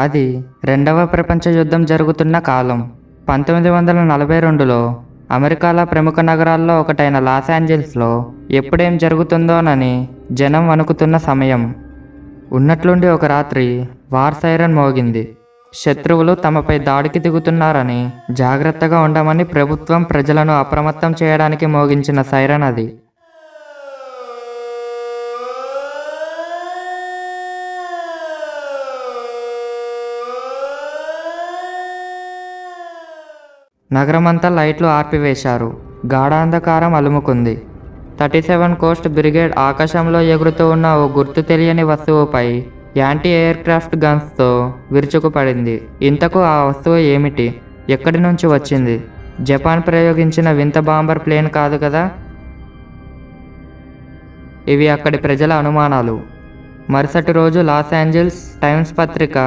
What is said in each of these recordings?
అది రెండవ ప్రపంచ యుద్ధం జరుగుతున్న కాలం. 1942లో అమెరికాలో ప్రముఖ నగరాల్లో ఒకటైన లాస్ ఏంజల్స్లో ఎప్పుడేం జరుగుతుందోనని జనం వణుకుతున్న సమయం. ఉన్నట్లుండి ఒక రాత్రి వార్ సైరన్ మోగింది. శత్రువులు తమపై దాడికి దిగుతున్నారని, జాగ్రత్తగా ఉండమని ప్రభుత్వం ప్రజలను అప్రమత్తం చేయడానికి మోగించిన సైరన్ అది. నగరమంతా లైట్లు ఆర్పివేశారు. గాఢాంధకారం అలుముకుంది. 37 కోస్ట్ బ్రిగేడ్ ఆకాశంలో ఎగురుతూ ఉన్న ఓ గుర్తు తెలియని వస్తువుపై యాంటీ ఎయిర్ క్రాఫ్ట్ గన్స్తో విరుచుకుపడింది. ఇంతకు ఆ వస్తువు ఏమిటి? ఎక్కడి నుంచి వచ్చింది? జపాన్ ప్రయోగించిన వింత బాంబర్ ప్లేన్ కాదు కదా? ఇవి అక్కడి ప్రజల అనుమానాలు. మరుసటి రోజు లాస్ ఏంజల్స్ టైమ్స్ పత్రిక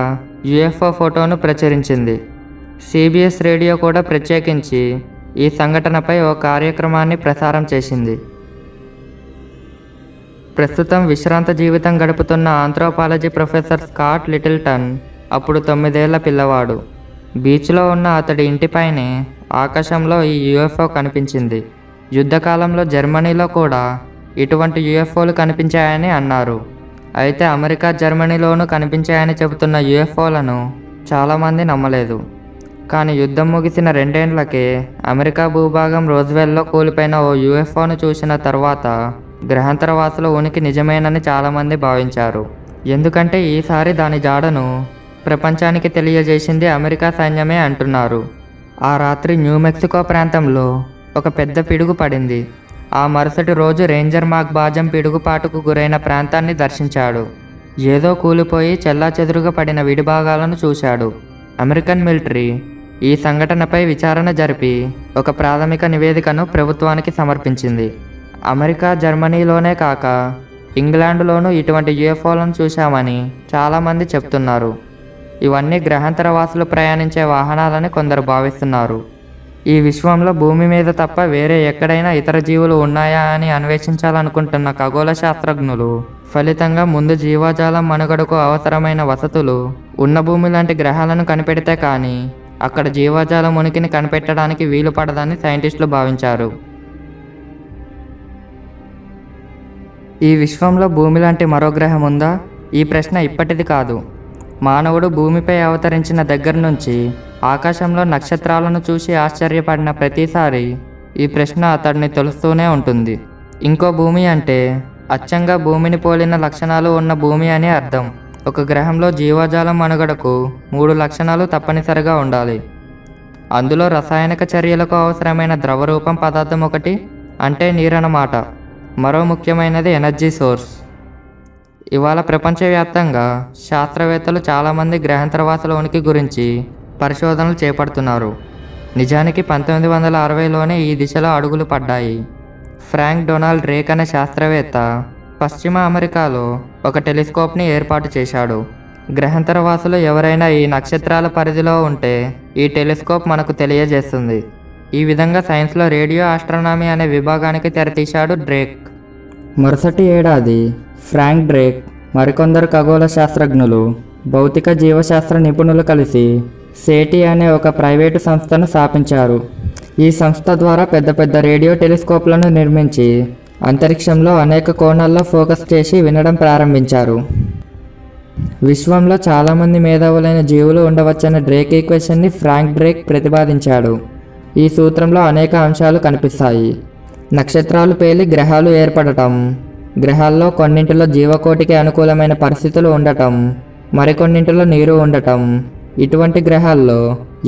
యుఎఫ్ఓ ఫోటోను ప్రచురించింది. సిబిఎస్ రేడియో కూడా ప్రత్యేకించి ఈ సంఘటనపై ఓ కార్యక్రమాన్ని ప్రసారం చేసింది. ప్రస్తుతం విశ్రాంత జీవితం గడుపుతున్న ఆంథ్రోపాలజీ ప్రొఫెసర్ స్కాట్ లిటిల్టన్ అప్పుడు 9 ఏళ్ల పిల్లవాడు. బీచ్లో ఉన్న అతడి ఇంటిపైనే ఆకాశంలో ఈ యుఎఫ్ఓ కనిపించింది. యుద్ధకాలంలో జర్మనీలో కూడా ఇటువంటి యుఎఫ్ఓలు కనిపించాయని అన్నారు. అయితే అమెరికా, జర్మనీలోనూ కనిపించాయని చెబుతున్న యుఎఫ్ఓలను చాలామంది నమ్మలేదు. కానీ యుద్ధం ముగిసిన 2 ఏళ్లకే అమెరికా భూభాగం రోజ్వెల్లో కూలిపోయిన ఓ యుఎఫ్ఓను చూసిన తర్వాత గ్రహాంతరవాసుల ఉనికి నిజమేనని చాలామంది భావించారు. ఎందుకంటే ఈసారి దాని జాడను ప్రపంచానికి తెలియజేసింది అమెరికా సైన్యమే అంటున్నారు. ఆ రాత్రి న్యూమెక్సికో ప్రాంతంలో ఒక పెద్ద పిడుగు పడింది. ఆ మరుసటి రోజు రేంజర్ మాక్ బాజం పిడుగుపాటుకు గురైన ప్రాంతాన్ని దర్శించాడు. ఏదో కూలిపోయి చెల్లాచెదురుగా పడిన విడిభాగాలను చూశాడు. అమెరికన్ మిలిటరీ ఈ సంఘటనపై విచారణ జరిపి ఒక ప్రాథమిక నివేదికను ప్రభుత్వానికి సమర్పించింది. అమెరికా, జర్మనీలోనే కాక ఇంగ్లాండ్లోనూ ఇటువంటి యుఎఫ్ఓలను చూశామని చాలామంది చెప్తున్నారు. ఇవన్నీ గ్రహాంతరవాసులు ప్రయాణించే వాహనాలని కొందరు భావిస్తున్నారు. ఈ విశ్వంలో భూమి మీద తప్ప వేరే ఎక్కడైనా ఇతర జీవులు ఉన్నాయా అని అన్వేషించాలనుకుంటున్న ఖగోళ శాస్త్రజ్ఞులు ఫలితంగా ముందు జీవజాలం మనుగడకు అవసరమైన వసతులు ఉన్న భూమి లాంటి గ్రహాలను కనిపెడితే కానీ అక్కడ జీవజాలం ఉనికిని కనిపెట్టడానికి వీలు పడదని సైంటిస్టులు భావించారు. ఈ విశ్వంలో భూమి లాంటి మరో గ్రహం ఉందా? ఈ ప్రశ్న ఇప్పటిది కాదు. మానవుడు భూమిపై అవతరించిన దగ్గర నుంచి ఆకాశంలో నక్షత్రాలను చూసి ఆశ్చర్యపడిన ప్రతిసారి ఈ ప్రశ్న అతడిని తొలుస్తూనే ఉంటుంది. ఇంకో భూమి అంటే అచ్చంగా భూమిని పోలిన లక్షణాలు ఉన్న భూమి అని అర్థం. ఒక గ్రహంలో జీవజాలం మనుగడకు 3 లక్షణాలు తప్పనిసరిగా ఉండాలి. అందులో రసాయనిక చర్యలకు అవసరమైన ద్రవరూపం పదార్థం ఒకటి, అంటే నీరన్నమాట. మరో ముఖ్యమైనది ఎనర్జీ సోర్స్. ఇవాళ ప్రపంచవ్యాప్తంగా శాస్త్రవేత్తలు చాలామంది గ్రహాంతరవాసుల ఉనికి గురించి పరిశోధనలు చేపడుతున్నారు. నిజానికి 1960లోనే ఈ దిశలో అడుగులు పడ్డాయి. ఫ్రాంక్ డొనాల్డ్ డ్రేక్ అనే శాస్త్రవేత్త పశ్చిమ అమెరికాలో ఒక టెలిస్కోప్ని ఏర్పాటు చేశాడు. గ్రహాంతరవాసులు ఎవరైనా ఈ నక్షత్రాల పరిధిలో ఉంటే ఈ టెలిస్కోప్ మనకు తెలియజేస్తుంది. ఈ విధంగా సైన్స్లో రేడియో ఆస్ట్రానమీ అనే విభాగానికి తెరతీశాడు డ్రేక్. మరుసటి ఏడాది ఫ్రాంక్ డ్రేక్ మరికొందరు ఖగోళ శాస్త్రజ్ఞులు, భౌతిక జీవశాస్త్ర నిపుణులు కలిసి సేటి అనే ఒక ప్రైవేటు సంస్థను స్థాపించారు. ఈ సంస్థ ద్వారా పెద్ద పెద్ద రేడియో టెలిస్కోప్లను నిర్మించి అంతరిక్షంలో అనేక కోణాల్లో ఫోకస్ చేసి వినడం ప్రారంభించారు. విశ్వంలో చాలామంది మేధావులైన జీవులు ఉండవచ్చన్న డ్రేక్ ఈక్వేషన్ని ఫ్రాంక్ డ్రేక్ ప్రతిపాదించాడు. ఈ సూత్రంలో అనేక అంశాలు కనిపిస్తాయి. నక్షత్రాలు పేలి గ్రహాలు ఏర్పడటం, గ్రహాల్లో కొన్నింటిలో జీవకోటికి అనుకూలమైన పరిస్థితులు ఉండటం, మరికొన్నింటిలో నీరు ఉండటం. ఇటువంటి గ్రహాల్లో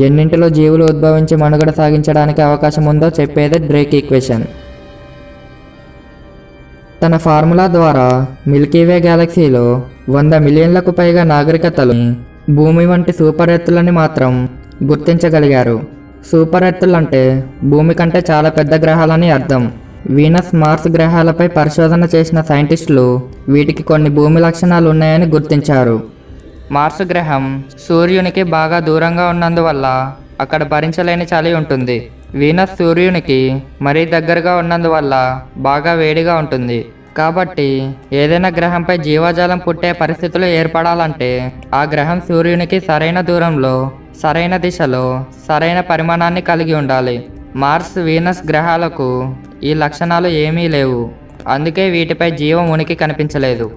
ఎన్నింటిలో జీవులు ఉద్భవించి మనుగడ సాగించడానికి అవకాశం ఉందో చెప్పేదే డ్రేక్ ఈక్వేషన్. తన ఫార్ములా ద్వారా మిల్కీవే గ్యాలక్సీలో 100 మిలియన్లకు పైగా నాగరికతలు భూమి వంటి సూపర్ ఎర్త్లని మాత్రం గుర్తించగలిగారు. సూపర్ ఎర్త్లంటే భూమి కంటే చాలా పెద్ద గ్రహాలని అర్థం. వీనస్, మార్స్ గ్రహాలపై పరిశోధన చేసిన సైంటిస్టులు వీటికి కొన్ని భూమి లక్షణాలు ఉన్నాయని గుర్తించారు. మార్స్ గ్రహం సూర్యునికి బాగా దూరంగా ఉన్నందువల్ల అక్కడ భరించలేని చలి ఉంటుంది. వీనస్ సూర్యునికి మరీ దగ్గరగా ఉన్నందువల్ల బాగా వేడిగా ఉంటుంది. కాబట్టి ఏదైనా గ్రహంపై జీవజాలం పుట్టే పరిస్థితులు ఏర్పడాలంటే ఆ గ్రహం సూర్యునికి సరైన దూరంలో, సరైన దిశలో, సరైన పరిమాణాన్ని కలిగి ఉండాలి. మార్స్, వీనస్ గ్రహాలకు ఈ లక్షణాలు ఏమీ లేవు. అందుకే వీటిపై జీవం ఉనికి కనిపించలేదు.